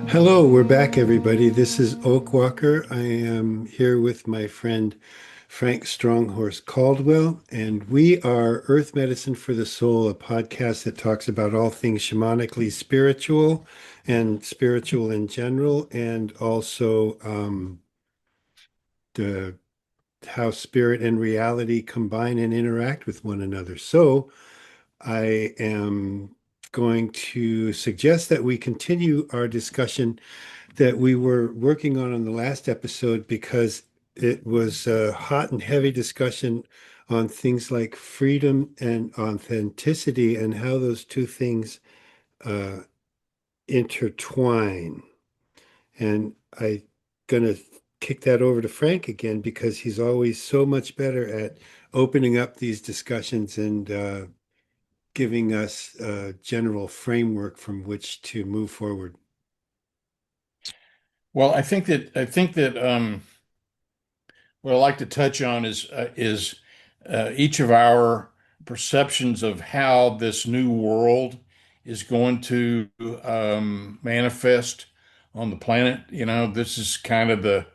Hello, we're back, everybody. This is Oakwalker. I am here with my friend Frank Stronghorse Caldwell, and we are Earth Medicine for the Soul, a podcast that talks about all things shamanically spiritual and spiritual in general, and also the how spirit and reality combine and interact with one another. So, I am going to suggest that we continue our discussion that we were working on the last episode because it was a hot and heavy discussion on things like freedom and authenticity and how those two things uh, intertwine. And I'm going to kick that over to Frank again because he's always so much better at opening up these discussions and giving us a general framework from which to move forward. Well, I think that what I like to touch on is each of our perceptions of how this new world is going to manifest on the planet. This is kind of the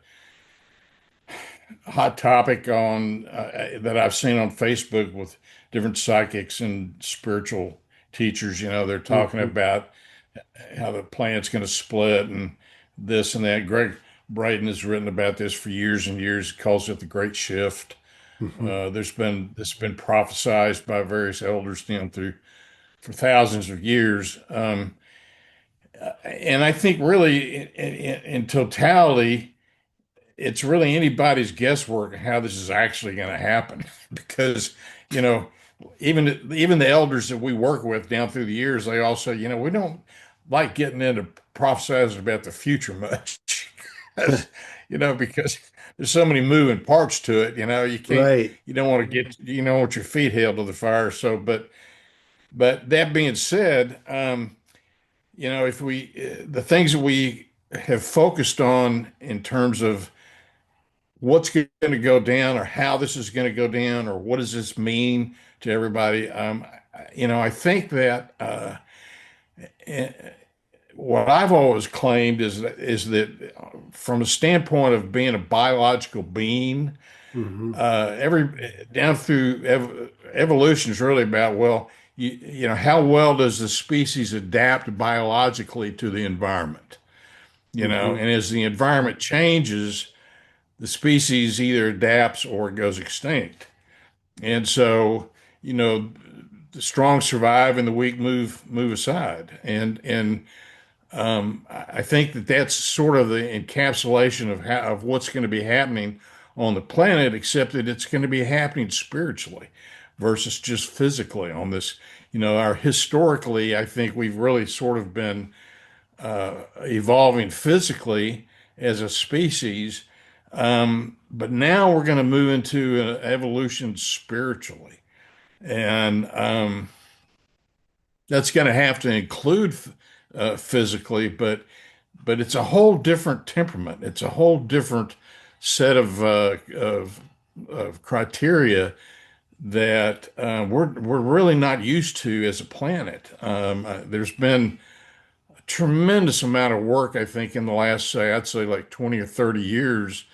hot topic on that I've seen on Facebook with different psychics and spiritual teachers. They're talking Mhm, about how the planet's going to split and this and that. Greg Braden has written about this for years and years. He calls it the Great Shift. mhm. This has been prophesized by various elders through for thousands of years. And I think really in totality, it's really anybody's guesswork how this is actually going to happen because you know even the elders that we work with down through the years, they all say, we don't like getting into prophesizing about the future much. Because there's so many moving parts to it. You can't, Right. you don't want to get, you don't want your feet held to the fire. So but that being said, if we the things that we have focused on in terms of what's going to go down or how this is going to go down or what does this mean to everybody. I think that eh, what I've always claimed is that from a standpoint of being a biological being, Hmm. every down through evolution is really about, well, how well does the species adapt biologically to the environment? Hmm. And as the environment changes, the species either adapts or it goes extinct. And so, you know, the strong survive and the weak move aside. And I think that that's sort of the encapsulation of what's going to be happening on the planet, except that it's going to be happening spiritually versus just physically on this. Our historically, I think we've really sort of been evolving physically as a species. But now we're going to move into an evolution spiritually. And that's going to have to include physically, but it's a whole different temperament. It's a whole different set of criteria that we're really not used to as a planet. There's been tremendous amount of work, I think, in the last, say, I'd say like 20 or 30 years,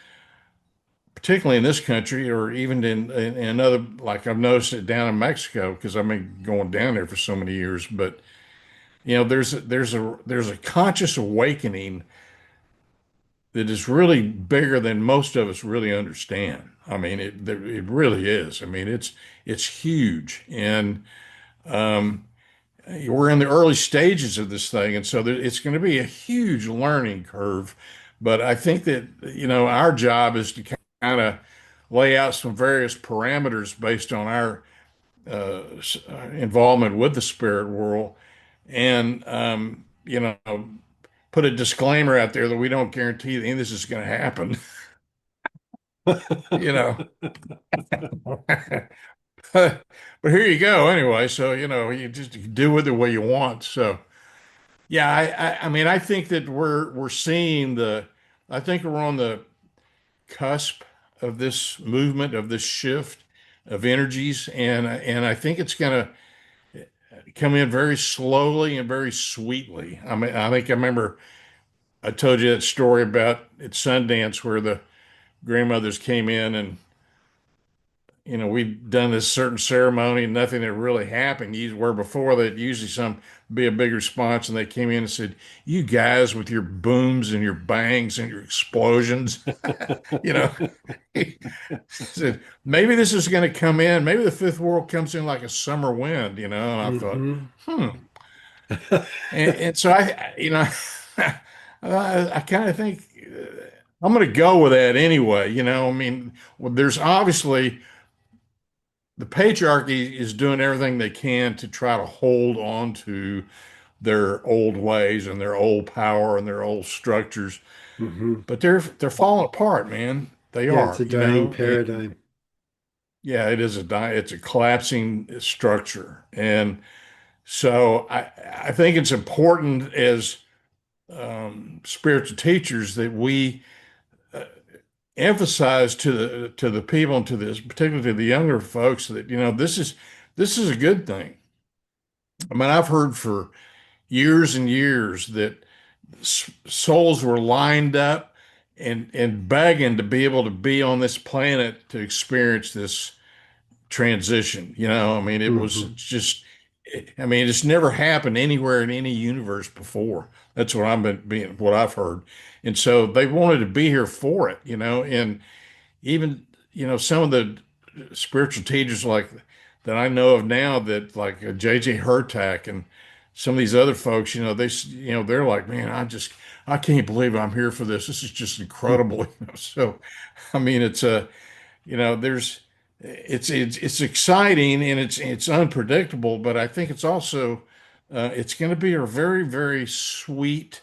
particularly in this country, or even in other, like I've noticed it down in Mexico, because I've been going down there for so many years. But, there's a conscious awakening that is really bigger than most of us really understand. I mean, it really is. I mean, it's huge. And, um, we're in the early stages of this thing, and so it's going to be a huge learning curve. But I think that our job is to kind of lay out some various parameters based on our involvement with the spirit world, and put a disclaimer out there that we don't guarantee that any of this is going to happen. you know, but here you go anyway. So you just do with it what you want. So. Yeah, I mean, I think that we're seeing I think we're on the cusp of this movement, of this shift of energies, and I think it's going to come in very slowly and very sweetly. I mean, I think I remember I told you that story about at Sundance where the grandmothers came in and we'd done this certain ceremony and nothing had really happened. Where before that usually some be a big response, and they came in and said, "You guys with your booms and your bangs and your explosions," you know, said maybe this is going to come in. Maybe the fifth world comes in like a summer wind, And I thought, Hmm. hmm. And so I kind of think I'm going to go with that anyway. I mean, well, there's obviously the patriarchy is doing everything they can to try to hold on to their old ways and their old power and their old structures, Hmm. but they're falling apart, man. They Yeah, it's are, a dying and paradigm. yeah, it's a collapsing structure, and so I think it's important as spiritual teachers that we emphasize to the people and to this, particularly to the younger folks, that this is a good thing. I mean, I've heard for years and years that souls were lined up and begging to be able to be on this planet to experience this transition. I mean, it was Hmm. just, I mean, it's never happened anywhere in any universe before. That's what what I've heard. And so they wanted to be here for it, and even, some of the spiritual teachers like that I know of now, that like J.J. Hurtak and some of these other folks, they're like, man, I can't believe I'm here for this. This is just incredible. So, I mean, there's, it's exciting and it's unpredictable, but I think it's also, it's going to be a very, very sweet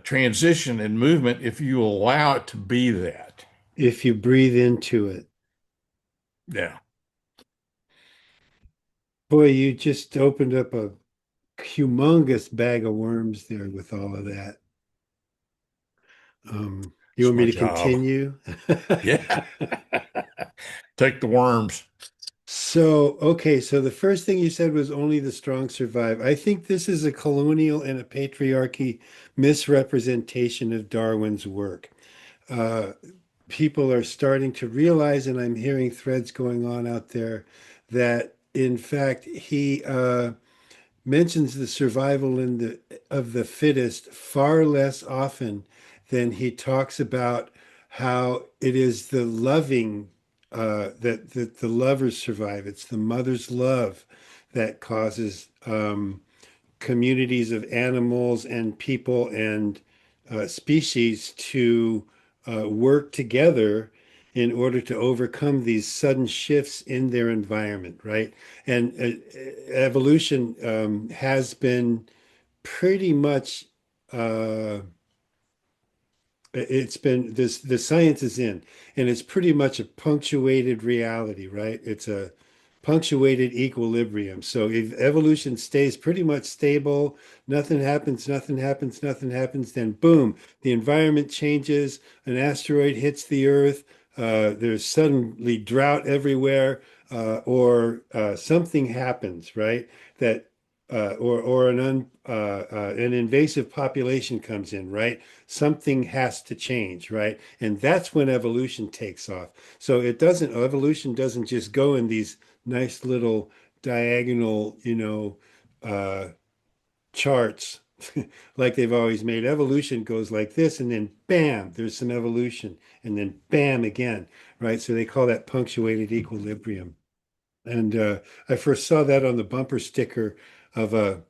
transition and movement if you allow it to be that. If you breathe into it. Yeah. Boy, you just opened up a humongous bag of worms there with all of that. You It's want me my to job. continue? Yeah. Take the worms. So, okay, so the first thing you said was only the strong survive. I think this is a colonial and a patriarchy misrepresentation of Darwin's work. Uh, People are starting to realize, and I'm hearing threads going on out there, that in fact he mentions the survival of the fittest far less often than he talks about how it is the loving that the lovers survive. It's the mother's love that causes communities of animals and people and species to work together in order to overcome these sudden shifts in their environment, right? And evolution has been pretty much it's been this the science is in, and it's pretty much a punctuated reality, right? It's a punctuated equilibrium. So if evolution stays pretty much stable, nothing happens, nothing happens, nothing happens, then boom, the environment changes, an asteroid hits the Earth, there's suddenly drought everywhere, or something happens, right? That or an invasive population comes in, right? Something has to change, right? And that's when evolution takes off. So evolution doesn't just go in these nice little diagonal, uh, charts like they've always made. Evolution goes like this, and then bam, there's some evolution, and then bam again, right? So they call that punctuated equilibrium. And I first saw that on the bumper sticker of a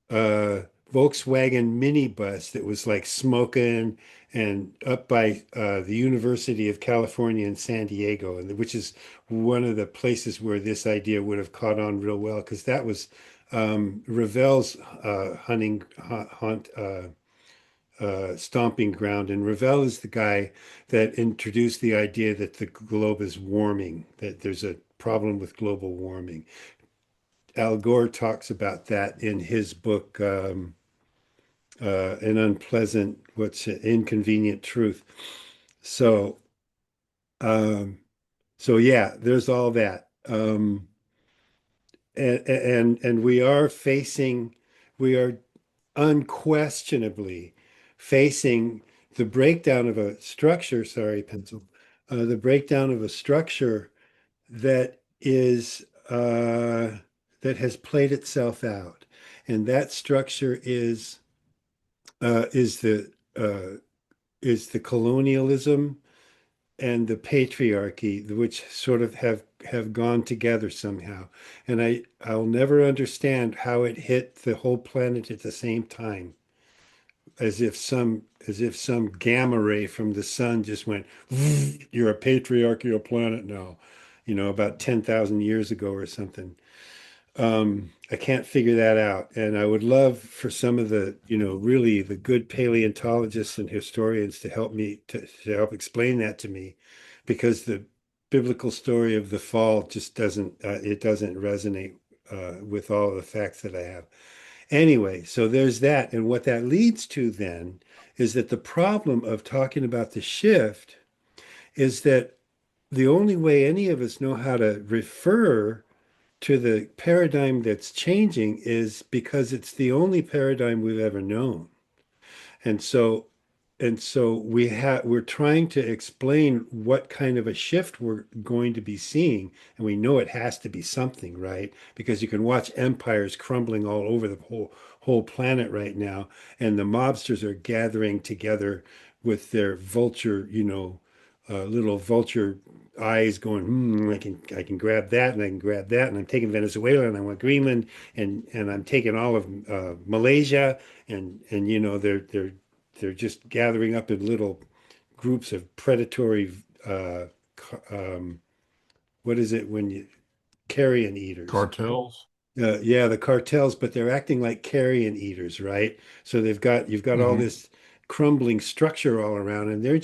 Volkswagen minibus that was like smoking and up by the University of California in San Diego, and which is one of the places where this idea would have caught on real well because that was Ravel's stomping ground, and Ravel is the guy that introduced the idea that the globe is warming, that there's a problem with global warming. Al Gore talks about that in his book. An unpleasant, what's it, inconvenient truth. So, um, so yeah, there's all that. And we are unquestionably facing the breakdown of a structure, sorry, pencil, the breakdown of a structure that is that has played itself out. And that structure uh, is the uh, is the colonialism and the patriarchy, which sort of have gone together somehow. And I'll never understand how it hit the whole planet at the same time, as if some gamma ray from the sun just went, you're a patriarchal planet now, about 10,000 years ago or something. I can't figure that out. And I would love for some of the, really the good paleontologists and historians to help me to help explain that to me, because the biblical story of the fall just doesn't resonate with all the facts that I have. Anyway, so there's that. And what that leads to then is that the problem of talking about the shift is that the only way any of us know how to refer to the paradigm that's changing is because it's the only paradigm we've ever known. And so we're trying to explain what kind of a shift we're going to be seeing, and we know it has to be something, right? Because you can watch empires crumbling all over the whole planet right now, and the mobsters are gathering together with their vulture, little vulture eyes going, I can grab that and I can grab that, and I'm taking Venezuela and I want Greenland, and I'm taking all of Malaysia, and they're just gathering up in little groups of predatory, uh, what is it when you carrion eaters? Cartels. Yeah, the cartels, but they're acting like carrion eaters, right? So you've got all Hmm. this crumbling structure all around, and they're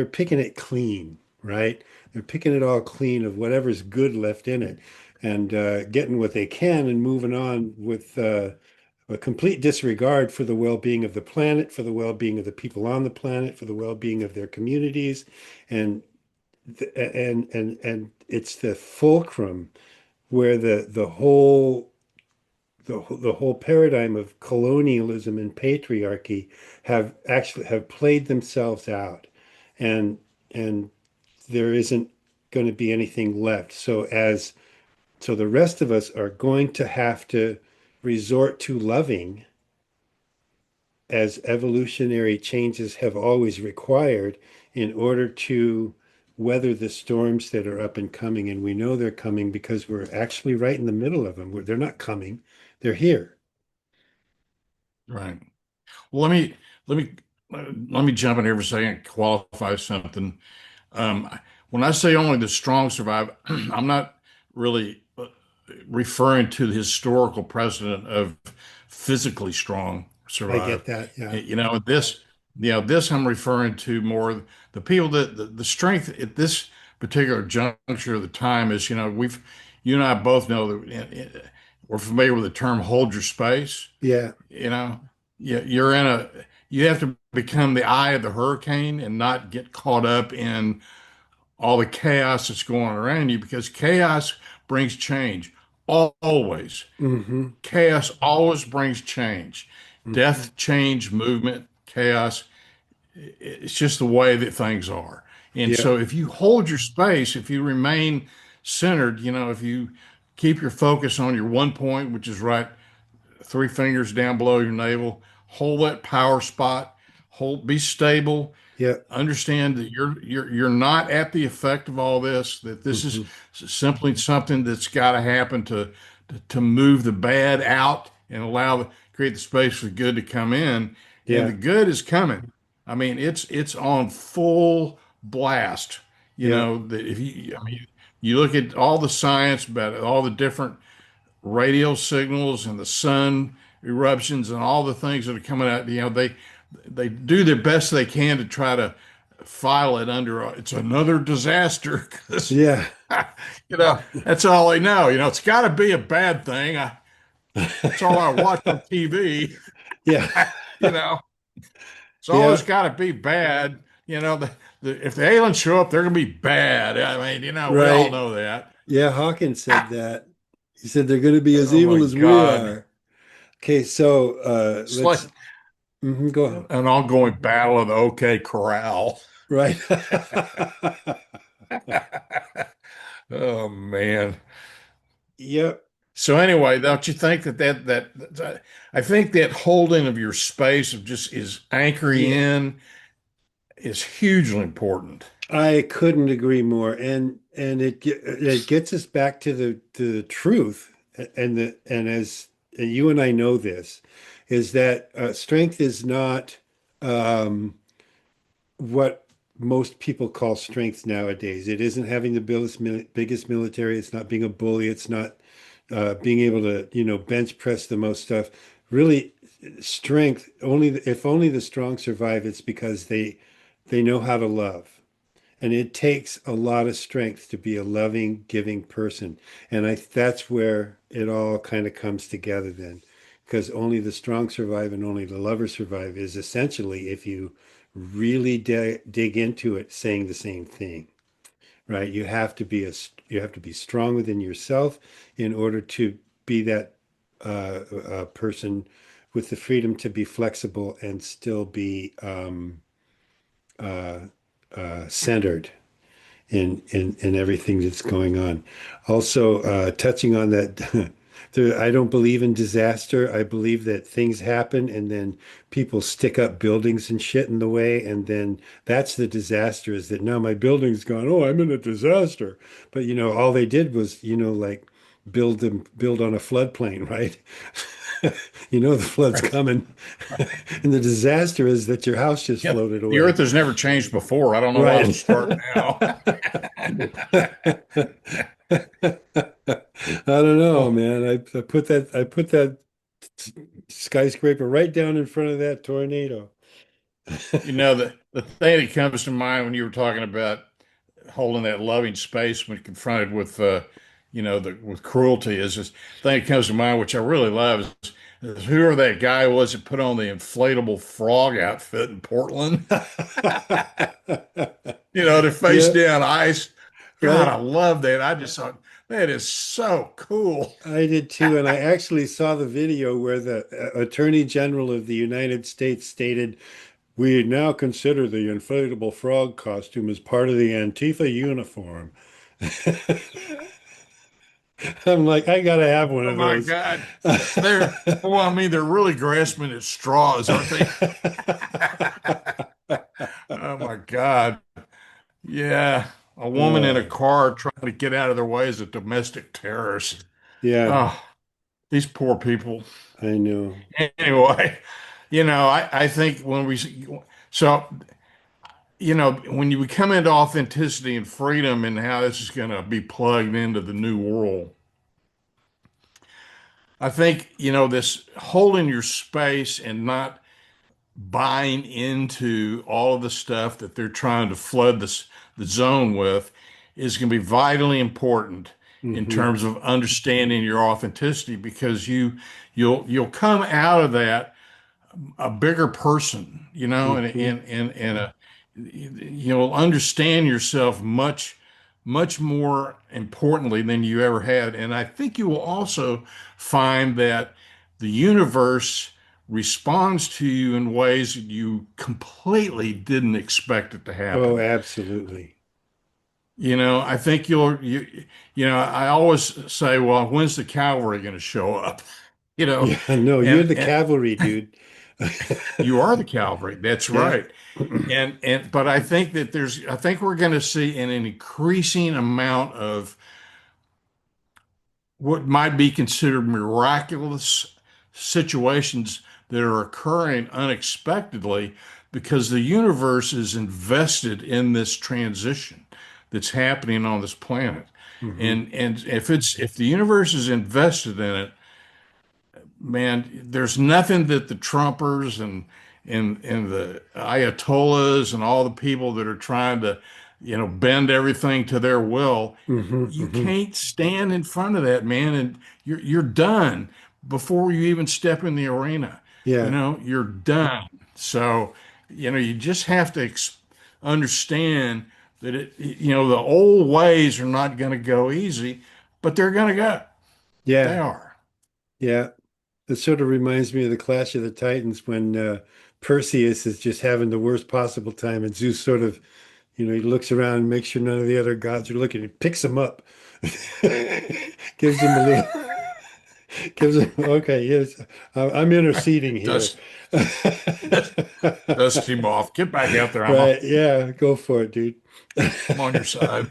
picking it clean, right? They're picking it all clean of whatever's good left in it, and getting what they can and moving on with a complete disregard for the well-being of the planet, for the well-being of the people on the planet, for the well-being of their communities, and and it's the fulcrum where the whole paradigm of colonialism and patriarchy have played themselves out, and and there isn't going to be anything left. So the rest of us are going to have to resort to loving, as evolutionary changes have always required, in order to weather the storms that are up and coming. And we know they're coming because we're actually right in the middle of them. They're not coming, they're here. Right. Well, let me jump in here for a second and qualify something. Um, when I say only the strong survive, I'm not really referring to the historical precedent of physically strong I survive. get that. Yeah. This I'm referring to more the people that the strength at this particular juncture of the time is, you and I both know that we're familiar with the term hold your space. Yeah. You know, you have to become the eye of the hurricane and not get caught up in all the chaos that's going on around you because chaos brings change. Always. Hmm. Chaos always brings change. Hmm. Death, change, movement, chaos. It's just the way that things are. And Yeah. so if you hold your space, if you remain centered, if you keep your focus on your one point, which is right three fingers down below your navel, hold that power spot, be stable, Yeah. understand that you're not at the effect of all this, that this is Hmm. simply something that's got to happen to move the bad out and create the space for the good to come in, and the Yeah. good is coming. I mean, it's on full blast. Yeah. That if you I mean you look at all the science about all the different radio signals and the sun eruptions and all the things that are coming out. They do their best they can to try to file it under it's another disaster because Yeah. that's all they know. It's got to be a bad thing. That's all I watch on TV. Yeah. you know, it's Yeah. always got to be bad. If the aliens show up, they're gonna be bad. I mean, we all Right. know that. Yeah. Hawkins said that. He said they're going to be as Oh my evil as we God. are. Okay, so It's like, Go ahead. an ongoing battle of the OK Corral. Right. Oh man. Yep. So anyway, don't you think that I think that holding of your space of just is anchoring Yeah. in is hugely important. I couldn't agree more. And it gets us back to the truth. And as and you and I know this, is that strength is not um, what most people call strength nowadays. It isn't having the biggest military. It's not being a bully. It's not being able to, bench press the most stuff. Really, strength only if only the strong survive. It's because they know how to love. And it takes a lot of strength to be a loving, giving person. And that's where it all kind of comes together then. Because only the strong survive and only the lovers survive is essentially, if you really dig into it, saying the same thing, right? You have to be strong within yourself in order to be that person with the freedom to be flexible and still be uh, centered in everything that's going on. Also, touching on that, I don't believe in disaster. I believe that things happen and then people stick up buildings and shit in the way, and then that's the disaster. Is that now my building's gone? Oh, I'm in a disaster. But all they did was like build on a floodplain, right? The flood's Right. coming, and the disaster is that your house just Yeah, floated the away. Earth has never changed before. I don't know why it would Right. start now. I don't know, Oh, man. I put that skyscraper right down in front of that tornado. the thing that comes to mind when you were talking about holding that loving space when confronted with with cruelty is this thing that comes to mind, which I really love, is whoever that guy was that put on the inflatable frog outfit in Portland, the face Yeah, down ice. God, I right. love that. I just thought that is so cool. I did too, and I actually saw the video where the Attorney General of the United States stated, "We now consider the inflatable frog costume as part of the Antifa uniform." I'm like, I gotta have one Oh of my those. God. Well, I mean, they're really grasping at straws, aren't they? Oh my God. Yeah. A woman in a Uh, car trying to get out of their way as a domestic terrorist. yeah, Oh, these poor people. I know. Anyway, I think so, when you come into authenticity and freedom and how this is going to be plugged into the new world, I think, this holding your space and not buying into all of the stuff that they're trying to flood the zone with is going to be vitally important in Hmm. terms of understanding your authenticity because you'll come out of that a bigger person, Hmm. and you'll understand yourself much more importantly than you ever had. And I think you will also find that the universe responds to you in ways that you completely didn't expect it to Oh, happen. absolutely. I think I always say, well, when's the cavalry going to show up? You know, Yeah, no, you're the and cavalry, dude. you are the cavalry. That's Yeah. right. But I think I think we're going to see an increasing amount of what might be considered miraculous situations that are occurring unexpectedly because the universe is invested in this transition that's happening on this planet. Hmm. And if the universe is invested in it, man, there's nothing that the Trumpers and the Ayatollahs and all the people that are trying to, bend everything to their will, Hmm. you Hmm. can't stand in front of that, man, and you're done before you even step in the arena. Yeah. You're done. So, you just have to understand that the old ways are not going to go easy, but they're going to go. They Yeah. are. Yeah. It sort of reminds me of the Clash of the Titans when Perseus is just having the worst possible time, and Zeus sort of, he looks around and makes sure none of the other gods are looking. He picks him up, gives him a little, gives him, okay, yes, I'm interceding here. Dust, dust him off. Get back out there. Right, yeah, go for it, dude. I'm on your side.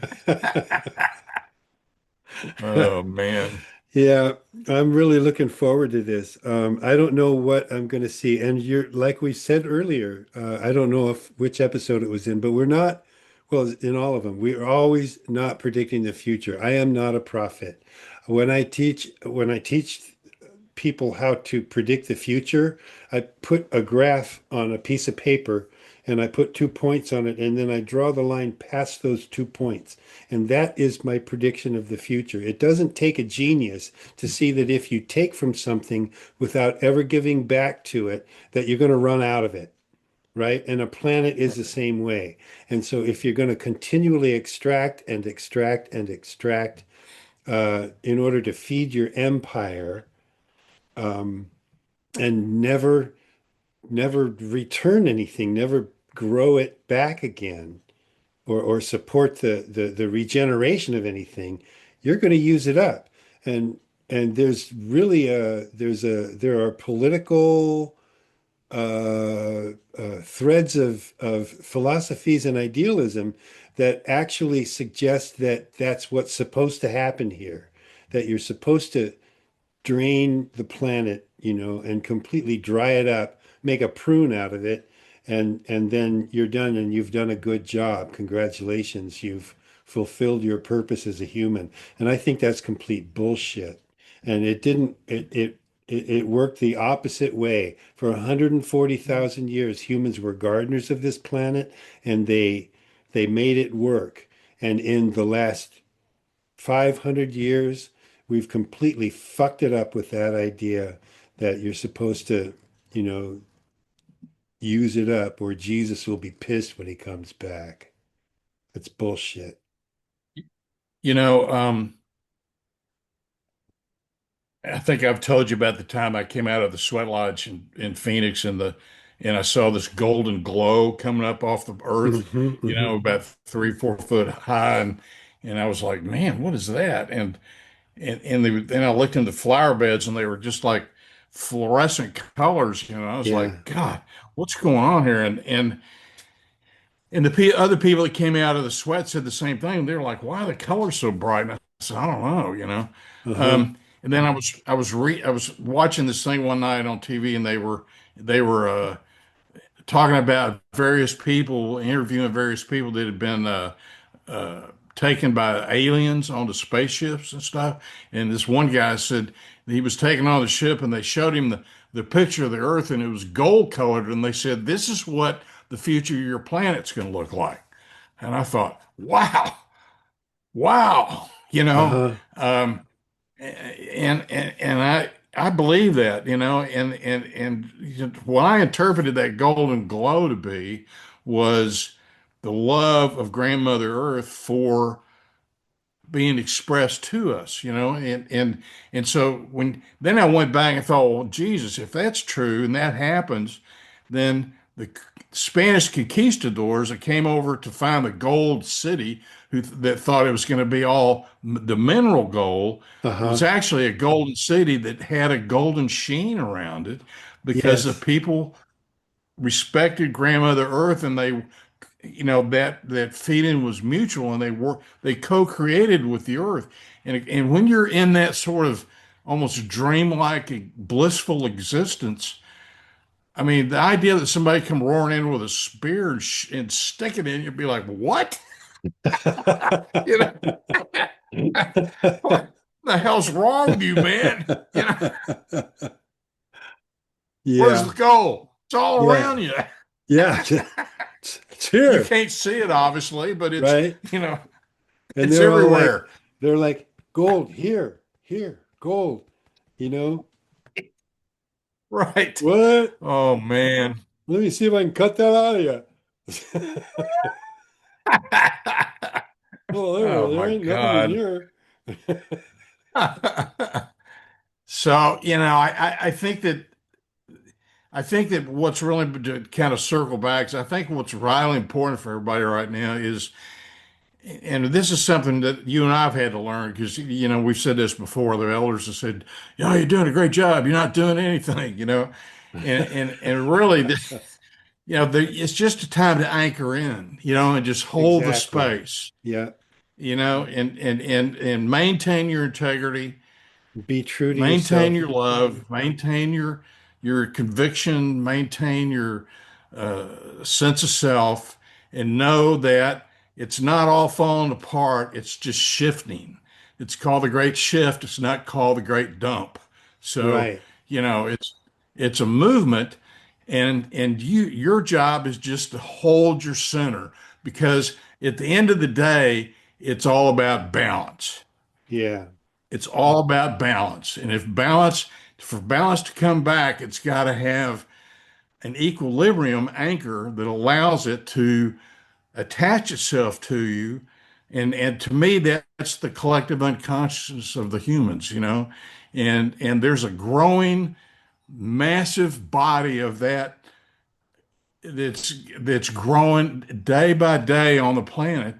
Oh man. Yeah, I'm really looking forward to this. I don't know what I'm going to see, and you're like we said earlier. I don't know if which episode it was in, but we're not. Well, in all of them, we are always not predicting the future. I am not a prophet. When I teach people how to predict the future, I put a graph on a piece of paper and I put 2 points on it, and then I draw the line past those 2 points. And that is my prediction of the future. It doesn't take a genius to see that if you take from something without ever giving back to it, that you're going to run out of it. Right. And a planet is the same way. And so if you're going to continually extract and extract and extract in order to feed your empire, um, and never return anything, never grow it back again, or support the regeneration of anything, you're going to use it up. And there's really there are political threads of philosophies and idealism that actually suggest that that's what's supposed to happen here, that you're supposed to drain the planet, and completely dry it up, make a prune out of it, and then you're done and you've done a good job. Congratulations, you've fulfilled your purpose as a human. And I think that's complete bullshit. And it didn't it worked the opposite way. For 140,000 years, humans were gardeners of this planet, and they made it work. And in the last 500 years, we've completely fucked it up with that idea that you're supposed to, you know, use it up or Jesus will be pissed when he comes back. That's bullshit. You know, I think I've told you about the time I came out of the sweat lodge in Phoenix and I saw this golden glow coming up off the earth, Hmm. about 3, 4 foot high, and I was like, man, what is that? Then I looked into flower beds and they were just like fluorescent colors. I was Yeah. like, God, what's going on here? And other people that came out of the sweat said the same thing. They were like, "Why are the colors so bright?" And I said, "I don't know." Uh-huh. And then I was watching this thing one night on TV, and they were talking about various people, interviewing various people that had been uh, taken by aliens onto spaceships and stuff. And this one guy said he was taken on the ship, and they showed him the picture of the Earth, and it was gold colored. And they said, "This is what the future of your planet's going to look like." And I thought, wow, wow, Uh-huh. and I believe that, and what I interpreted that golden glow to be was the love of grandmother Earth for being expressed to us, and so when then I went back and thought, well, Jesus, if that's true and that happens, then the Spanish conquistadors that came over to find the gold city, that thought it was going to be all the mineral gold, was Uh-huh. actually a golden city that had a golden sheen around it because the Yes. people respected grandmother Earth, and that feeding was mutual, and they co-created with the earth. And when you're in that sort of almost dreamlike blissful existence, I mean, the idea that somebody come roaring in with a spear and stick it in you'd be like, what? you know what the hell's wrong with you, man? Where's Yeah. the goal? It's all Yeah. around you. Yeah. It's You here, can't see it obviously, but it's right? you know And it's they're all like, everywhere. they're like, gold here, here, gold, you know? Right. What? Oh man. Let me see if I can cut that out of you. Well, Oh there my ain't nothing in God. here. So, I think that what's really to kind of circle back is I think what's really important for everybody right now is, and this is something that you and I've had to learn because, we've said this before. The elders have said, you're doing a great job. You're not doing anything, and really, it's just a time to anchor in, and just hold the Exactly. space, Yeah. and maintain your integrity, Be true to maintain yourself. your love, maintain your conviction, maintain your sense of self, and know that it's not all falling apart. It's just shifting. It's called the great shift. It's not called the great dump. So, Right. it's a movement, and your job is just to hold your center because at the end of the day, it's all about balance. Yeah. It's all about balance. And for balance to come back, it's got to have an equilibrium anchor that allows it to attach itself to you. And to me, that's the collective unconsciousness of the humans, And there's a growing, massive body of that that's growing day by day on the planet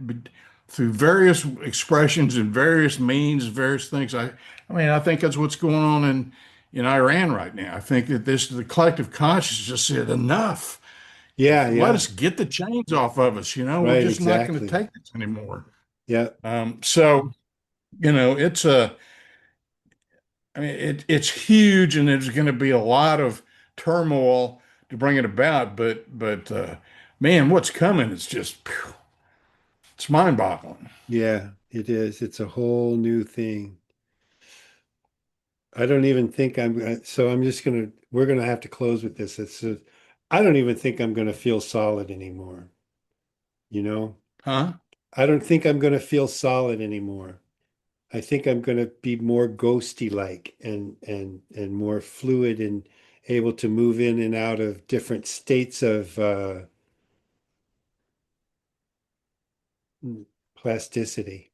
through various expressions and various means, various things. I mean, I think that's what's going on in Iran right now. I think that the collective consciousness just said enough. Yeah. Let Yeah. us get the chains off of us. We're Right. just not going to Exactly. take this anymore. Yeah. So it's I mean, it's huge, and there's going to be a lot of turmoil to bring it about. But man, what's coming is just phew, it's mind-boggling. Yeah. It is. It's a whole new thing. I don't even think so I'm just we're gonna have to close with this. I don't even think I'm gonna feel solid anymore. You know? Huh? I don't think I'm gonna feel solid anymore. I think I'm gonna be more ghosty like and more fluid and able to move in and out of different states of plasticity.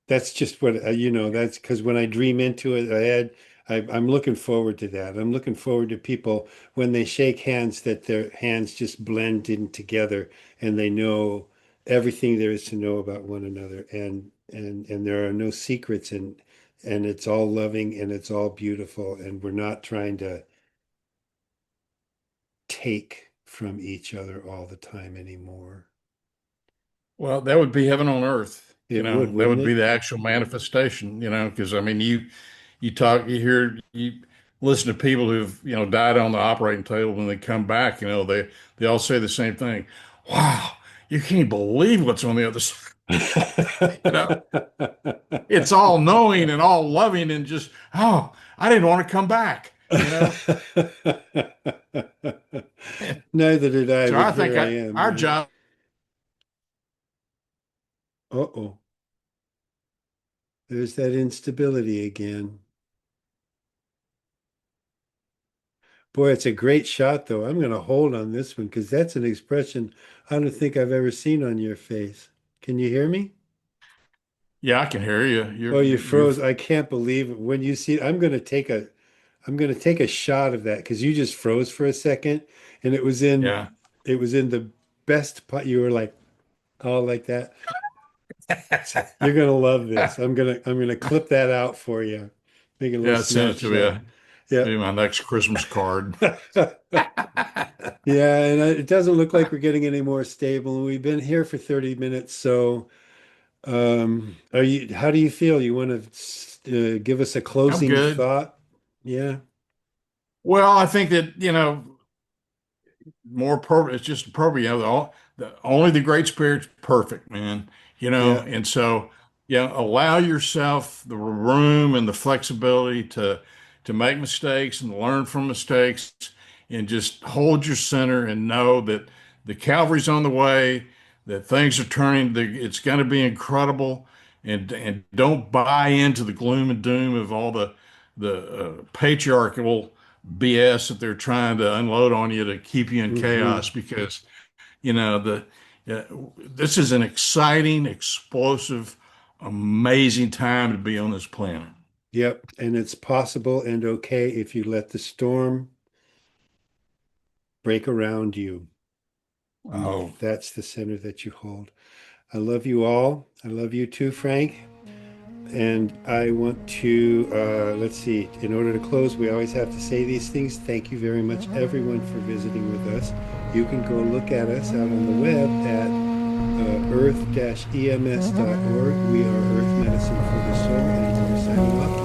That's just what that's because when I dream into it, I'm looking forward to that. I'm looking forward to people when they shake hands that their hands just blend in together and they know everything there is to know about one another and there are no secrets and it's all loving and it's all beautiful and we're not trying to take from each other all the time anymore. Well, that would be heaven on earth. It would, That wouldn't would be it? the actual manifestation. Because I mean, you listen to people who've died on the operating table when they come back. They all say the same thing. Wow, you can't believe what's on the other side. You know, it's all knowing and all loving and just, oh, I didn't want to come back. Neither did I, So but I think here I am, our right? job. Uh-oh. There's that instability again. Boy, it's a great shot, though. I'm going to hold on this one because that's an expression I don't think I've ever seen on your face. Can you hear me? Yeah, I can hear you. Oh, you You've froze. I can't believe it. When you see, I'm going to take a shot of that because you just froze for a second, and yeah. it was in the best part. You were like, oh, like that. You're gonna love this. I'm gonna clip that out for you. Make a little Yeah, send it to snapshot. me. Yeah. Maybe my next Christmas card. Yeah, and it doesn't look like we're getting any more stable. We've been here for 30 minutes, so how do you feel? You want to give us a I'm closing good. thought? Yeah. Well, I think that, more appropriate. It's just appropriate. Only the Great Spirit's perfect, man. Yeah. And so, allow yourself the room and the flexibility to make mistakes and learn from mistakes, and just hold your center and know that the Calvary's on the way, that things are turning. It's going to be incredible, and don't buy into the gloom and doom of all the patriarchal BS that they're trying to unload on you to keep you in Hmm. chaos because the uh, this is an exciting, explosive, amazing time to be on this planet. Yep. And it's possible and okay if you let the storm break around you. And Oh, that's the center that you hold. I love you all. I love you too, Frank. And I want to, let's see, in order to close, we always have to say these things. Thank you very much, everyone, for visiting with us. You can go look at us out on the web at earth-ems.org. We are Earth Medicine for the Soul, and we're signing off.